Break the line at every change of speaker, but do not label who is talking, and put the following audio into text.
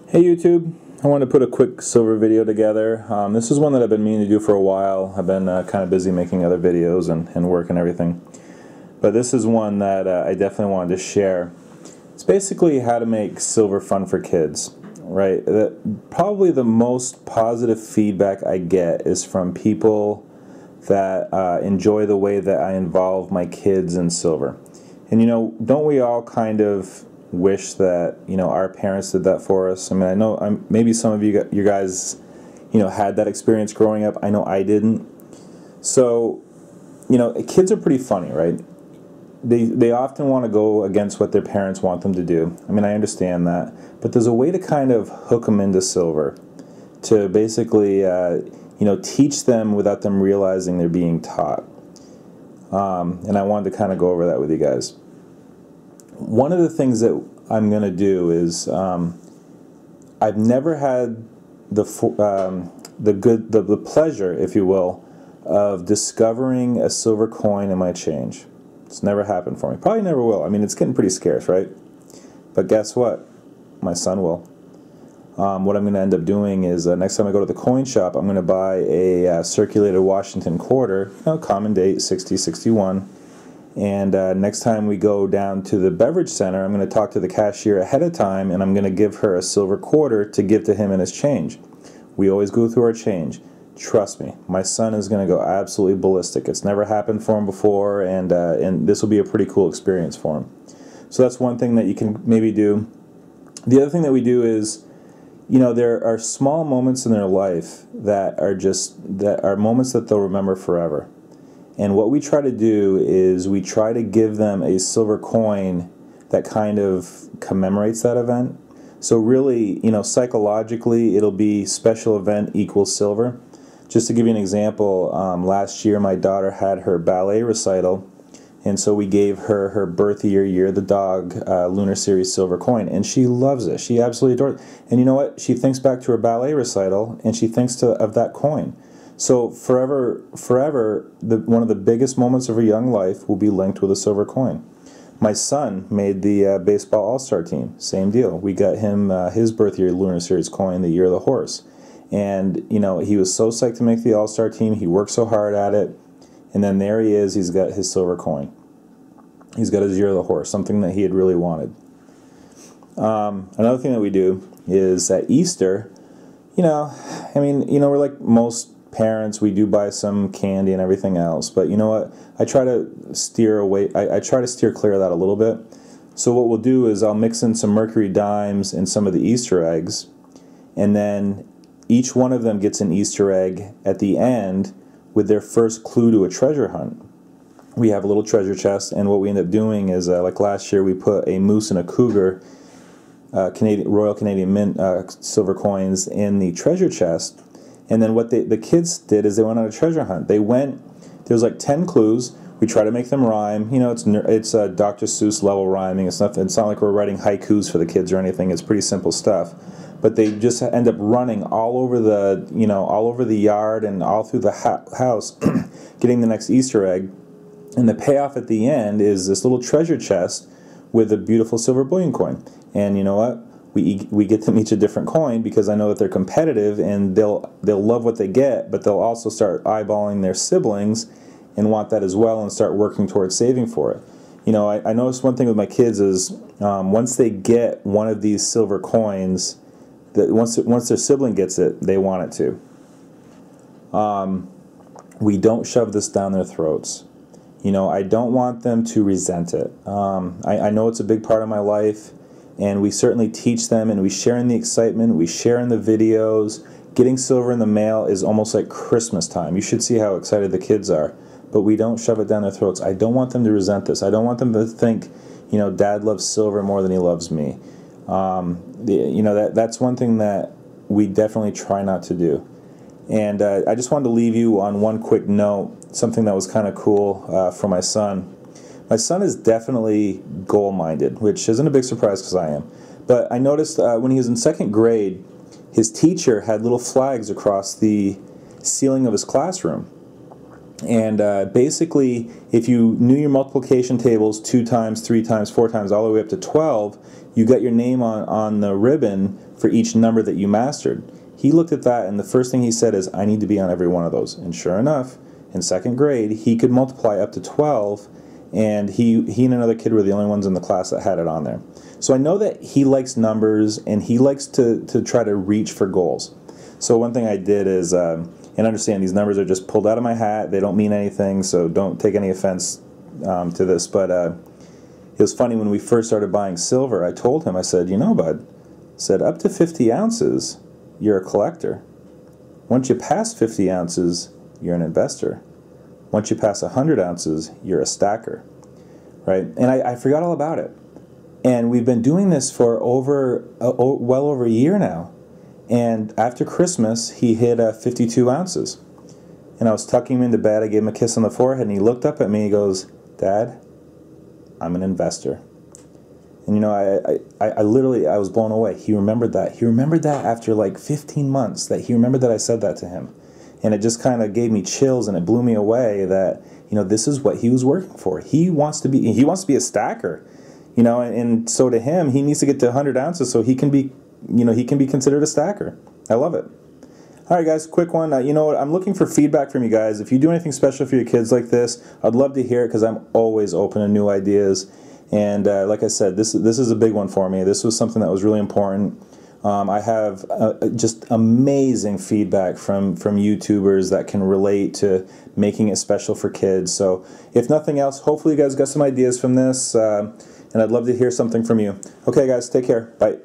Hey YouTube, I wanted to put a quick silver video together. This is one that I've been meaning to do for a while. I've been kind of busy making other videos and work and everything. But this is one that I definitely wanted to share. It's basically how to make silver fun for kids, right? Probably the most positive feedback I get is from people that enjoy the way that I involve my kids in silver. And don't we all kind of wish that our parents did that for us? I mean, I know maybe some of you guys had that experience growing up. I know I didn't. So kids are pretty funny, right? They often want to go against what their parents want them to do. I mean, I understand that, but there's a way to kind of hook them into silver, to basically teach them without them realizing they're being taught. And I wanted to kind of go over that with you guys. One of the things that I'm going to do is I've never had the pleasure, if you will, of discovering a silver coin in my change. It's never happened for me. Probably never will. I mean, it's getting pretty scarce, right? But guess what? My son will. What I'm going to end up doing is next time I go to the coin shop, I'm going to buy a circulated Washington quarter, common date 6061. And next time we go down to the beverage center, I'm going to talk to the cashier ahead of time, and I'm going to give her a silver quarter to give to him in his change. We always go through our change. Trust me, my son is going to go absolutely ballistic. It's never happened for him before, and this will be a pretty cool experience for him. So that's one thing that you can maybe do. The other thing that we do is, there are small moments in their life that are moments that they'll remember forever. And what we try to do is we try to give them a silver coin that kind of commemorates that event. So really, psychologically, it'll be special event equals silver. Just to give you an example, last year my daughter had her ballet recital, and so we gave her her birth year, the dog, Lunar Series silver coin, and she loves it. She absolutely adores it. And you know what? She thinks back to her ballet recital, and she thinks of that coin. So forever, one of the biggest moments of her young life will be linked with a silver coin. My son made the baseball all-star team. Same deal. We got him his birth year Lunar Series coin, the year of the horse. And, he was so psyched to make the all-star team. He worked so hard at it. And then there he is. He's got his silver coin. He's got his year of the horse, something that he had really wanted. Another thing that we do is at Easter, we're like most parents, we do buy some candy and everything else, but you know what? I try to steer away. I try to steer clear of that a little bit. So what we'll do is I'll mix in some Mercury dimes and some of the Easter eggs, and then each one of them gets an Easter egg at the end with their first clue to a treasure hunt. We have a little treasure chest, and what we end up doing is, like last year, we put a moose and a cougar, Royal Canadian Mint silver coins in the treasure chest. And then what the kids did is they went on a treasure hunt. There was like 10 clues. We try to make them rhyme. It's Dr. Seuss level rhyming. It's not like we're writing haikus for the kids or anything. It's pretty simple stuff. But they just end up running all over the yard and all through the house, getting the next Easter egg. And the payoff at the end is this little treasure chest with a beautiful silver bullion coin. And you know what? We get them each a different coin because I know that they're competitive and they'll love what they get, but they'll also start eyeballing their siblings and want that as well and start working towards saving for it. I noticed one thing with my kids is once they get one of these silver coins, that once their sibling gets it, they want it too. We don't shove this down their throats. I don't want them to resent it. I know it's a big part of my life, and we certainly teach them, and we share in the excitement, we share in the videos. Getting silver in the mail is almost like Christmas time. You should see how excited the kids are. But we don't shove it down their throats. I don't want them to resent this. I don't want them to think, Dad loves silver more than he loves me. That's one thing that we definitely try not to do. And I just wanted to leave you on one quick note, something that was kind of cool for my son. My son is definitely goal-minded, which isn't a big surprise because I am. But I noticed when he was in second grade, his teacher had little flags across the ceiling of his classroom. And basically, if you knew your multiplication tables 2 times, 3 times, 4 times, all the way up to 12, you got your name on the ribbon for each number that you mastered. He looked at that, and the first thing he said is, I need to be on every one of those. And sure enough, in 2nd grade, he could multiply up to 12, and he and another kid were the only ones in the class that had it on there. So I know that he likes numbers, and he likes to try to reach for goals. So one thing I did is, and understand these numbers are just pulled out of my hat, they don't mean anything, so don't take any offense to this, but it was funny when we first started buying silver. I told him, I said, you know, bud, I said, up to 50 ounces, you're a collector. Once you pass 50 ounces, you're an investor. Once you pass 100 ounces, you're a stacker, right? And I forgot all about it. And we've been doing this for well over a year now. And after Christmas, he hit 52 ounces. And I was tucking him into bed. I gave him a kiss on the forehead, and he looked up at me. He goes, Dad, I'm an investor. And you know, I literally, I was blown away. He remembered that. He remembered that after like 15 months, that he remembered that I said that to him. And it just kind of gave me chills, and it blew me away that, you know, this is what he was working for. He wants to be a stacker, you know, and so to him, he needs to get to 100 ounces so he can be, you know, he can be considered a stacker. I love it. All right, guys, quick one. You know what? I'm looking for feedback from you guys. If you do anything special for your kids like this, I'd love to hear it because I'm always open to new ideas. And like I said, this is a big one for me. This was something that was really important. I have just amazing feedback from YouTubers that can relate to making it special for kids. So if nothing else, hopefully you guys got some ideas from this, and I'd love to hear something from you. Okay, guys, take care. Bye.